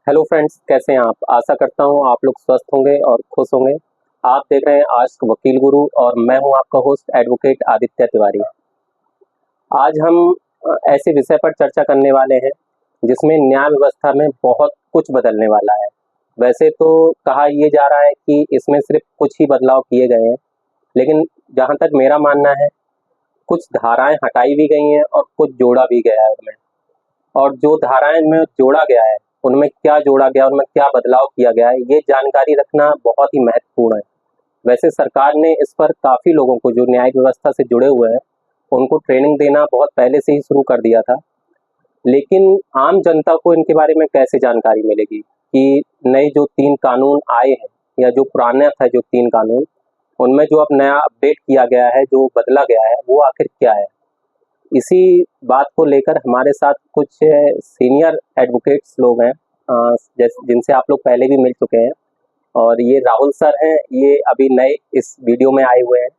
Hello friends, कैसे हैं आप। आशा करता हूँ आप लोग स्वस्थ होंगे और खुश होंगे। आप देख रहे हैं आज वकील गुरु और मैं हूँ आपका होस्ट एडवोकेट आदित्य तिवारी। आज हम ऐसे विषय पर चर्चा करने वाले हैं जिसमें न्याय व्यवस्था में बहुत कुछ बदलने वाला है। वैसे तो कहा यह जा रहा है कि इसमें सिर्फ कुछ ही बदलाव किए गए हैं, लेकिन जहाँ तक मेरा मानना है कुछ धाराएं हटाई भी गई हैं और कुछ जोड़ा भी गया है उनमें। और जो धाराएं में जोड़ा गया है उनमें क्या जोड़ा गया, उनमें क्या बदलाव किया गया है, ये जानकारी रखना बहुत ही महत्वपूर्ण है। वैसे सरकार ने इस पर काफ़ी लोगों को जो न्यायिक व्यवस्था से जुड़े हुए हैं उनको ट्रेनिंग देना बहुत पहले से ही शुरू कर दिया था, लेकिन आम जनता को इनके बारे में कैसे जानकारी मिलेगी कि नए जो 3 कानून आए हैं या जो पुराना था जो 3 कानून, उनमें जो अब नया अपडेट किया गया है, जो बदला गया है, वो आखिर क्या है। इसी बात को लेकर हमारे साथ कुछ सीनियर एडवोकेट्स लोग हैं, जैसे जिनसे आप लोग पहले भी मिल चुके हैं। और ये राहुल सर हैं, ये अभी नए इस वीडियो में आए हुए हैं।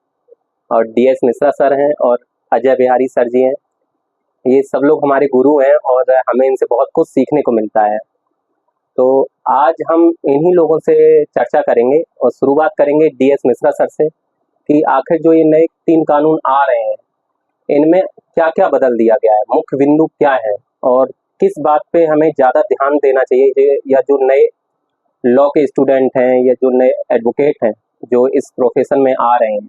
और डीएस मिश्रा सर हैं और अजय बिहारी सर जी हैं। ये सब लोग हमारे गुरु हैं और हमें इनसे बहुत कुछ सीखने को मिलता है। तो आज हम इन्हीं लोगों से चर्चा करेंगे और शुरुआत करेंगे डीएस मिश्रा सर से कि आखिर जो ये नए 3 कानून आ रहे हैं इनमें क्या क्या बदल दिया गया है, मुख्य बिंदु क्या है और किस बात पे हमें ज़्यादा ध्यान देना चाहिए, या जो नए लॉ के स्टूडेंट हैं या जो नए एडवोकेट हैं जो इस प्रोफेशन में आ रहे हैं,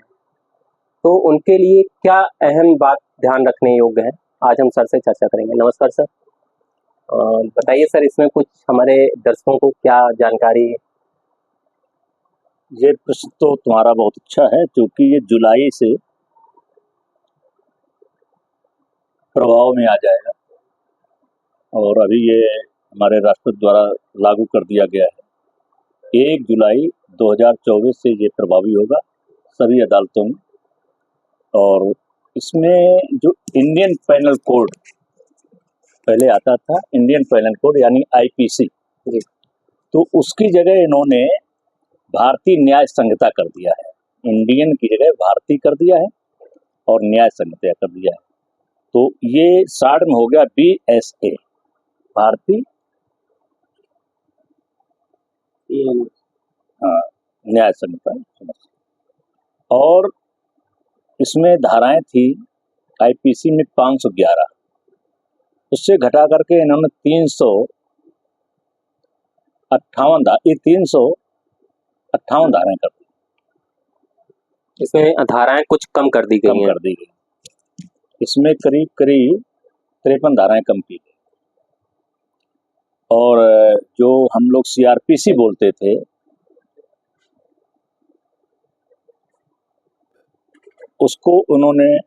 तो उनके लिए क्या अहम बात ध्यान रखने योग्य है। आज हम सर से चर्चा करेंगे। नमस्कार सर। बताइए सर, इसमें कुछ हमारे दर्शकों को क्या जानकारी। ये प्रश्न तो तुम्हारा बहुत अच्छा है, क्योंकि ये जुलाई से प्रभाव में आ जाएगा और अभी ये हमारे राष्ट्रपति द्वारा लागू कर दिया गया है। 1 जुलाई 2024 से ये प्रभावी होगा सभी अदालतों में। और इसमें जो इंडियन पैनल कोड पहले आता था, इंडियन पैनल कोड यानी आईपीसी, तो उसकी जगह इन्होंने भारतीय न्याय संहिता कर दिया है। इंडियन की जगह भारतीय कर दिया है और न्याय संहिता कर दिया है। तो ये शार्ट में हो गया BSA, भारतीय न्याय संहिता। और इसमें धाराएं थी आईपीसी में 511, उससे घटा करके इन्होंने 358 धाराएं कर दी। इसमें धाराएं कुछ कम कर दी गई हैं। इसमें करीब 53 धाराएं कम की गई। और जो हम लोग CRPC बोलते थे, उसको उन्होंने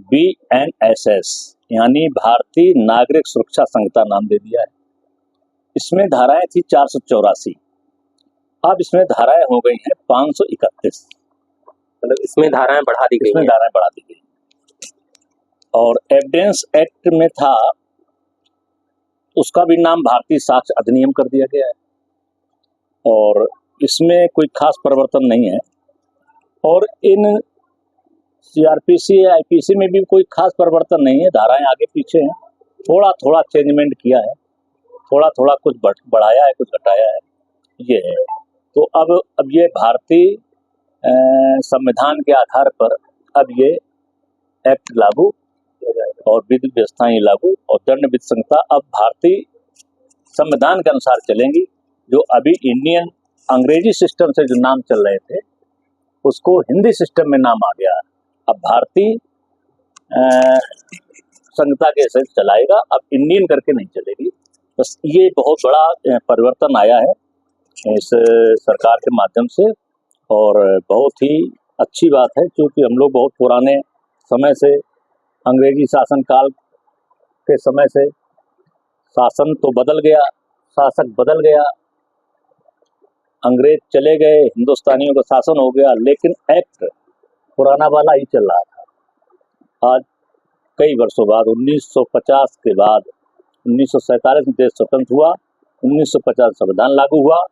BNSS यानी भारतीय नागरिक सुरक्षा संहिता नाम दे दिया है। इसमें धाराएं थी 484, अब इसमें धाराएं हो गई हैं 531। मतलब इसमें धाराएं बढ़ा दी गई। और एविडेंस एक्ट में था, उसका भी नाम भारतीय साक्ष्य अधिनियम कर दिया गया है। और इसमें कोई खास परिवर्तन नहीं है। और इन CRPC आईपीसी में भी कोई खास परिवर्तन नहीं है, धाराएं आगे पीछे हैं, थोड़ा थोड़ा चेंजमेंट किया है, थोड़ा थोड़ा कुछ बढ़ाया है, कुछ घटाया है, ये है। तो अब ये भारतीय संविधान के आधार पर अब ये एक्ट लागू और विधि व्यवस्थाएं लागू और दंड विधि संहिता अब भारतीय संविधान के अनुसार चलेंगी। जो अभी इंडियन अंग्रेजी सिस्टम से जो नाम चल रहे थे उसको हिंदी सिस्टम में नाम आ गया। अब भारतीय संहिता के से चलाएगा, अब इंडियन करके नहीं चलेगी। बस ये बहुत बड़ा परिवर्तन आया है इस सरकार के माध्यम से, और बहुत ही अच्छी बात है, क्योंकि हम लोग बहुत पुराने समय से, अंग्रेजी शासन काल के समय से, शासन तो बदल गया, शासक बदल गया, अंग्रेज चले गए, हिंदुस्तानियों का शासन हो गया, लेकिन एक्ट पुराना वाला ही चल रहा था। आज कई वर्षों बाद 1950 के बाद 1947 में देश स्वतंत्र हुआ, 1950 संविधान लागू हुआ,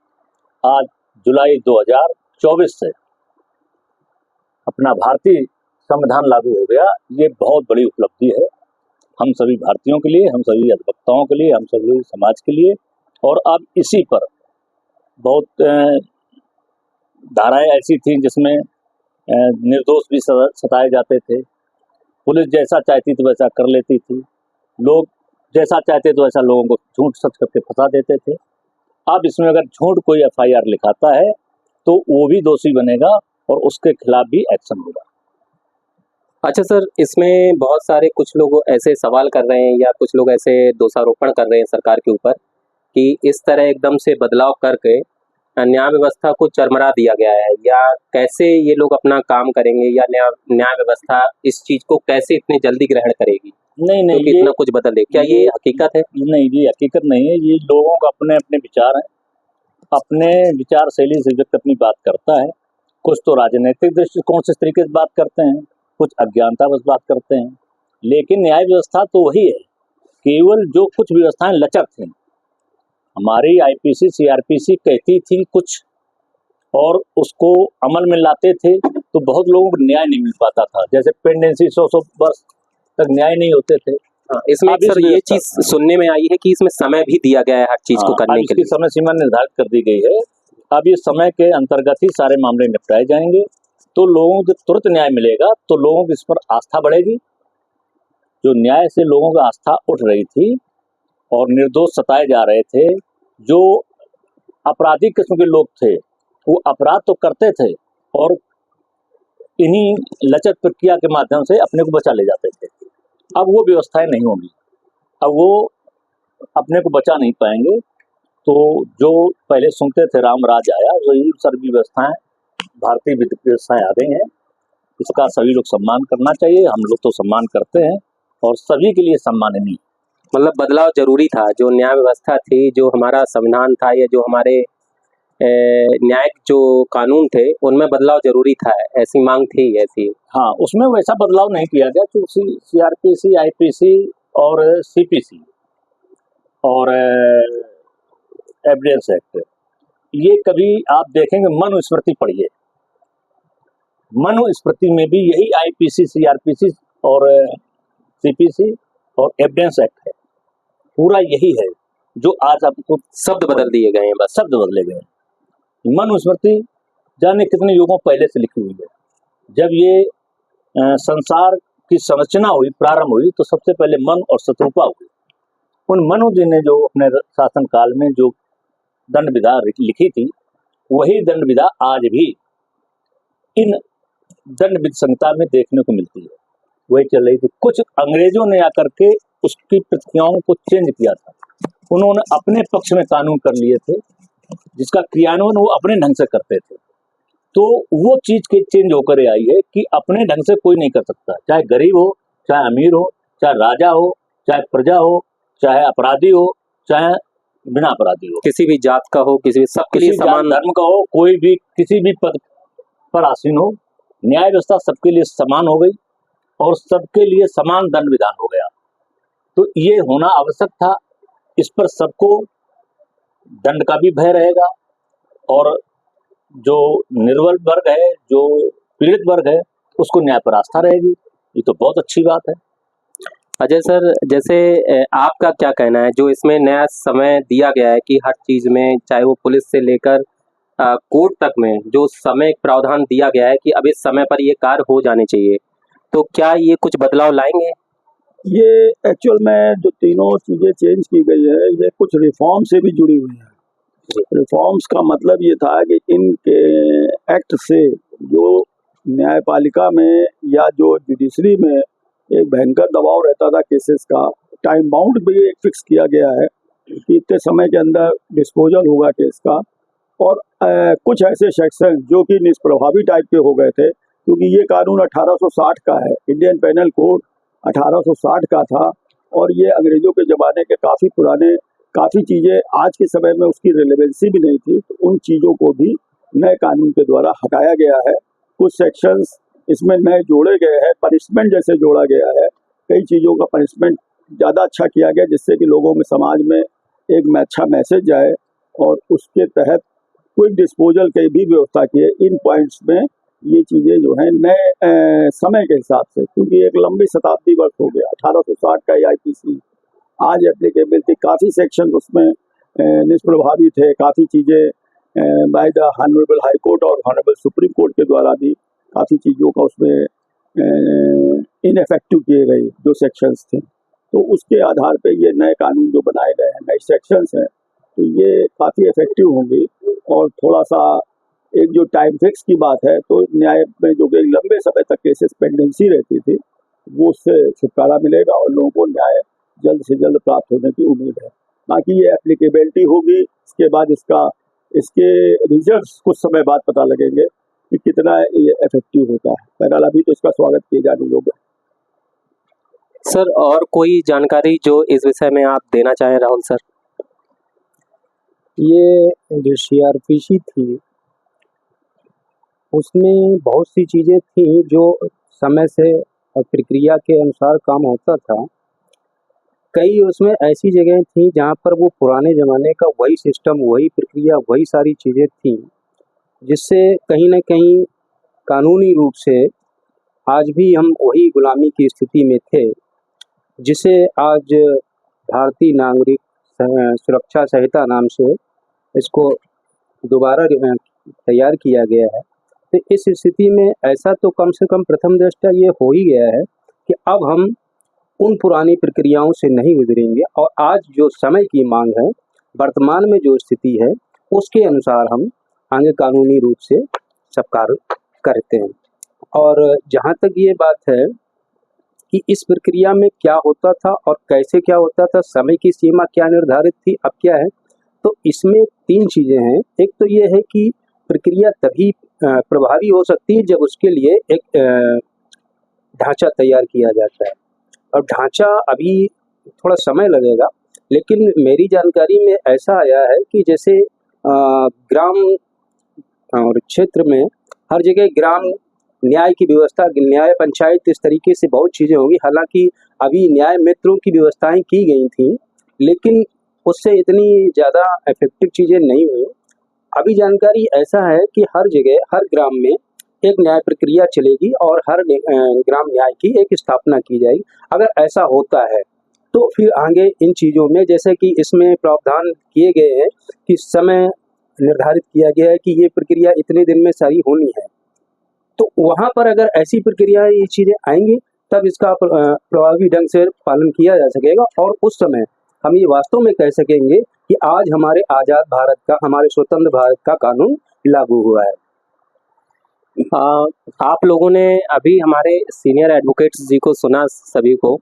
आज जुलाई 2024 से अपना भारतीय संविधान लागू हो गया। ये बहुत बड़ी उपलब्धि है हम सभी भारतीयों के लिए, हम सभी अधिवक्ताओं के लिए, हम सभी समाज के लिए। और अब इसी पर बहुत धाराएं ऐसी थी जिसमें निर्दोष भी सताए जाते थे। पुलिस जैसा चाहती थी वैसा कर लेती थी, लोग जैसा चाहते तो वैसा लोगों को झूठ सच करके फंसा देते थे। अब इसमें अगर झूठ कोई एफआईआर लिखाता है तो वो भी दोषी बनेगा और उसके खिलाफ भी एक्शन होगा। अच्छा सर, इसमें बहुत सारे कुछ लोग ऐसे सवाल कर रहे हैं या कुछ लोग ऐसे दोषारोपण कर रहे हैं सरकार के ऊपर कि इस तरह एकदम से बदलाव करके न्याय व्यवस्था को चरमरा दिया गया है, या कैसे ये लोग अपना काम करेंगे, या न्याय व्यवस्था इस चीज को कैसे इतनी जल्दी ग्रहण करेगी नहीं क्योंकि इतना कुछ बदल दे। क्या ये हकीकत है? नहीं, ये हकीकत नहीं है। ये लोगों का अपने अपने विचार हैं, अपने विचार शैली से व्यक्ति अपनी बात करता है। कुछ तो राजनीतिक दृष्टिकोण से इस तरीके से बात करते हैं, कुछ अज्ञानता बस बात करते हैं। लेकिन न्याय व्यवस्था तो वही है, केवल जो कुछ व्यवस्थाएं लचक थी। हमारी आईपीसी सीआरपीसी कहती थी कुछ और उसको अमल में लाते थे तो बहुत लोगों को न्याय नहीं मिल पाता था। जैसे पेंडेंसी 100 वर्ष तक न्याय नहीं होते थे। इसमें सर ये चीज सुनने में आई है कि इसमें समय भी दिया गया है हर चीज को करने के लिए। समय सीमा निर्धारित कर दी गई है। अब इस समय के अंतर्गत ही सारे मामले निपटाए जाएंगे तो लोगों को तुरंत न्याय मिलेगा, तो लोगों की इस पर आस्था बढ़ेगी। जो न्याय से लोगों की आस्था उठ रही थी और निर्दोष सताए जा रहे थे, जो आपराधिक किस्म के लोग थे वो अपराध तो करते थे और इन्हीं लचक प्रक्रिया के माध्यम से अपने को बचा ले जाते थे। अब वो व्यवस्थाएं नहीं होंगी, अब वो अपने को बचा नहीं पाएंगे। तो जो पहले सुनते थे राम राज आया, वही सभी व्यवस्थाएं भारतीय विधिक व्यवस्थाएं आ गई हैं। इसका सभी लोग सम्मान करना चाहिए। हम लोग तो सम्मान करते हैं और सभी के लिए सम्माननीय। मतलब बदलाव जरूरी था। जो न्याय व्यवस्था थी, जो हमारा संविधान था, या जो हमारे न्यायिक जो कानून थे, उनमें बदलाव जरूरी था, ऐसी मांग थी ऐसी। हाँ, उसमें वैसा बदलाव नहीं किया गया क्योंकि सीआरपीसी, आईपीसी और सीपीसी और एविडेंस एक्ट, ये कभी आप देखेंगे मनुस्मृति पढ़िए, मनुस्मृति में भी यही आईपीसी, सीआरपीसी और सीपीसी और एविडेंस एक्ट है। पूरा यही है जो आज आपको शब्द बदल दिए गए हैं, बस शब्द बदले गए। मनुस्मृति जाने कितने युगों पहले से लिखी हुई है। जब ये संसार की संरचना हुई, प्रारंभ हुई, तो सबसे पहले मनु और शत्रुपा हुई। उन मनु जी ने जो अपने शासन काल में जो दंड विधा लिखी थी, वही दंड विधा आज भी इन दंड विधि संहिता में देखने को मिलती है, वही चल रही थी। कुछ अंग्रेजों ने आकर के उसकी प्रतिक्रियाओं को चेंज किया था। उन्होंने अपने पक्ष में कानून कर लिए थे जिसका क्रियान्वयन वो अपने ढंग से करते थे। तो वो चीज के चेंज होकर आई है कि अपने ढंग से कोई नहीं कर सकता, चाहे गरीब हो, चाहे अमीर हो, चाहे राजा हो, चाहे प्रजा हो, चाहे अपराधी हो, चाहे बिना अपराधी हो, किसी भी जात का हो, किसी भी, सबके लिए समान धर्म का हो, कोई भी किसी भी पद पर आसीन हो, न्याय व्यवस्था सबके लिए समान हो गई और सबके लिए समान दंड विधान हो गया। तो ये होना आवश्यक था। इस पर सबको दंड का भी भय रहेगा और जो निर्बल वर्ग है, जो पीड़ित वर्ग है, उसको न्याय पर आस्था रहेगी। ये तो बहुत अच्छी बात है। अजय सर, जैसे आपका क्या कहना है, जो इसमें नया समय दिया गया है कि हर चीज में, चाहे वो पुलिस से लेकर कोर्ट तक में, जो समय प्रावधान दिया गया है कि अब इस समय पर ये कार्य हो जाने चाहिए, तो क्या ये कुछ बदलाव लाएंगे? ये एक्चुअल में जो तीनों चीज़ें चेंज की गई है, ये कुछ रिफॉर्म से भी जुड़ी हुई है। रिफॉर्म्स का मतलब ये था कि इनके एक्ट से जो न्यायपालिका में या जो जुडिशरी में एक भयंकर दबाव रहता था केसेस का, टाइम बाउंड भी एक फिक्स किया गया है कि इतने समय के अंदर डिस्पोजल होगा केस का। और कुछ ऐसे सेक्शन जो कि निष्प्रभावी टाइप के हो गए थे, क्योंकि ये कानून 1860 का है, इंडियन पेनल कोड 1860 का था और ये अंग्रेजों के ज़माने के काफ़ी पुराने, काफ़ी चीज़ें आज के समय में उसकी रिलेवेंसी भी नहीं थी, तो उन चीज़ों को भी नए कानून के द्वारा हटाया गया है। कुछ सेक्शंस इसमें नए जोड़े गए हैं, पनिशमेंट जैसे जोड़ा गया है, कई चीज़ों का पनिशमेंट ज़्यादा अच्छा किया गया जिससे कि लोगों में, समाज में एक अच्छा मैसेज जाए और उसके तहत क्विक डिस्पोजल की भी व्यवस्था की है। इन पॉइंट्स में ये चीज़ें जो है नए समय के हिसाब से, क्योंकि एक लंबी शताब्दी वर्ष हो गया 1860 का आईपीसी आज एप्लीकेबल थी, काफ़ी सेक्शन उसमें निष्प्रभावी थे, काफ़ी चीज़ें by the honourable high court और ऑनरेबल सुप्रीम कोर्ट के द्वारा भी काफ़ी चीज़ों का उसमें इनफेक्टिव किए गए जो सेक्शंस थे। तो उसके आधार पे ये नए कानून जो बनाए गए हैं, नए सेक्शंस हैं, तो ये काफ़ी इफेक्टिव होंगे। और थोड़ा सा एक जो टाइम फिक्स की बात है, तो न्याय में जो कि लंबे समय तक केसेस पेंडेंसी रहती थी, वो उससे छुटकारा मिलेगा और लोगों को न्याय जल्द से जल्द प्राप्त होने की उम्मीद है। बाकी ये एप्लीकेबिलिटी होगी, इसके बाद इसके रिजल्ट्स कुछ समय बाद पता लगेंगे कि कितना ये इफेक्टिव होता है। बहरहाल अभी तो इसका स्वागत किए जाने योग्य है। सर और कोई जानकारी जो इस विषय में आप देना चाहें राहुल सर? ये जो सीआरपीसी थी उसमें बहुत सी चीज़ें थी जो समय से और प्रक्रिया के अनुसार काम होता था। कई उसमें ऐसी जगह थी जहाँ पर वो पुराने ज़माने का वही सिस्टम, वही प्रक्रिया, वही सारी चीज़ें थी, जिससे कहीं न कहीं कानूनी रूप से आज भी हम वही गुलामी की स्थिति में थे, जिसे आज भारतीय नागरिक सुरक्षा संहिता नाम से इसको दोबारा तैयार किया गया है। तो इस स्थिति में ऐसा तो कम से कम प्रथम दृष्टया ये हो ही गया है कि अब हम उन पुरानी प्रक्रियाओं से नहीं गुजरेंगे और आज जो समय की मांग है, वर्तमान में जो स्थिति है, उसके अनुसार हम आगे कानूनी रूप से सब कार्य करते हैं। और जहाँ तक ये बात है कि इस प्रक्रिया में क्या होता था और कैसे क्या होता था, समय की सीमा क्या निर्धारित थी, अब क्या है, तो इसमें 3 चीज़ें हैं। एक तो ये है कि प्रक्रिया तभी प्रभावी हो सकती है जब उसके लिए एक ढांचा तैयार किया जाता है, और ढांचा अभी थोड़ा समय लगेगा, लेकिन मेरी जानकारी में ऐसा आया है कि जैसे ग्राम और क्षेत्र में हर जगह ग्राम न्याय की व्यवस्था, न्याय पंचायत, इस तरीके से बहुत चीज़ें होंगी। हालांकि अभी न्याय मित्रों की व्यवस्थाएं की गई थी, लेकिन उससे इतनी ज़्यादा इफेक्टिव चीज़ें नहीं हुई। अभी जानकारी ऐसा है कि हर जगह, हर ग्राम में एक न्याय प्रक्रिया चलेगी और हर ग्राम न्याय की एक स्थापना की जाएगी। अगर ऐसा होता है तो फिर आगे इन चीज़ों में, जैसे कि इसमें प्रावधान किए गए हैं कि समय निर्धारित किया गया है कि ये प्रक्रिया इतने दिन में सारी होनी है, तो वहाँ पर अगर ऐसी प्रक्रिया ये चीज़ें आएंगी तब इसका प्रभावी ढंग से पालन किया जा सकेगा, और उस समय हम ये वास्तव में कह सकेंगे कि आज हमारे आज़ाद भारत का, हमारे स्वतंत्र भारत का कानून लागू हुआ है। आप लोगों ने अभी हमारे सीनियर एडवोकेट्स जी को सुना, सभी को,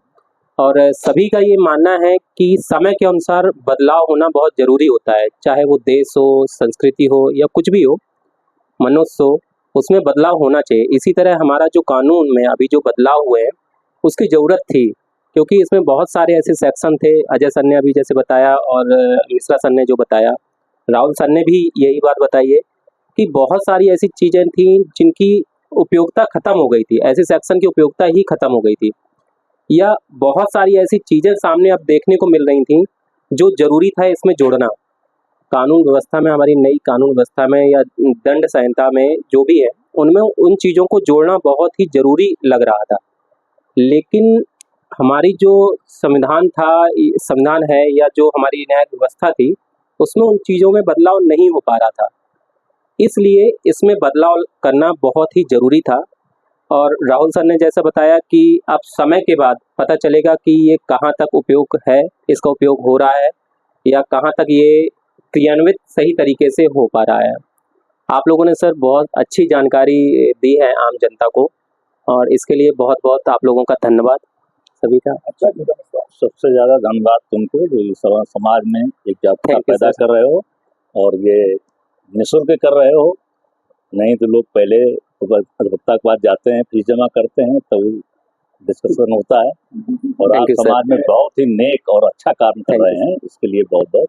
और सभी का ये मानना है कि समय के अनुसार बदलाव होना बहुत ज़रूरी होता है, चाहे वो देश हो, संस्कृति हो या कुछ भी हो, मनुष्य हो, उसमें बदलाव होना चाहिए। इसी तरह हमारा जो कानून में अभी जो बदलाव हुए हैं उसकी ज़रूरत थी, क्योंकि इसमें बहुत सारे ऐसे सेक्शन थे, अजय सर ने अभी जैसे बताया और मिश्रा सर ने जो बताया, राहुल सर ने भी यही बात बताई है कि बहुत सारी ऐसी चीज़ें थी जिनकी उपयोगिता ख़त्म हो गई थी, ऐसे सेक्शन की उपयोगिता ही ख़त्म हो गई थी, या बहुत सारी ऐसी चीज़ें सामने अब देखने को मिल रही थी जो ज़रूरी था इसमें जोड़ना। कानून व्यवस्था में, हमारी नई कानून व्यवस्था में या दंड संहिता में जो भी है, उनमें उन चीज़ों को जोड़ना बहुत ही ज़रूरी लग रहा था। लेकिन हमारी जो संविधान है या जो हमारी न्याय व्यवस्था थी, उसमें उन चीज़ों में बदलाव नहीं हो पा रहा था, इसलिए इसमें बदलाव करना बहुत ही ज़रूरी था। और राहुल सर ने जैसा बताया कि अब समय के बाद पता चलेगा कि ये कहाँ तक उपयोग है, इसका उपयोग हो रहा है, या कहाँ तक ये क्रियान्वित सही तरीके से हो पा रहा है। आप लोगों ने सर बहुत अच्छी जानकारी दी है आम जनता को, और इसके लिए बहुत बहुत आप लोगों का धन्यवाद सभी का। अच्छा, सबसे ज़्यादा धन्यवाद तुमको जो समाज में एक जागरूकता पैदा कर रहे हो, और ये निःशुल्क कर रहे हो। नहीं तो लोग पहले अधिवक्ता के पास जाते हैं, फीस जमा करते हैं, तब डिस्कशन होता है, और आप समाज में बहुत ही नेक और अच्छा काम कर रहे हैं, इसके लिए बहुत बहुत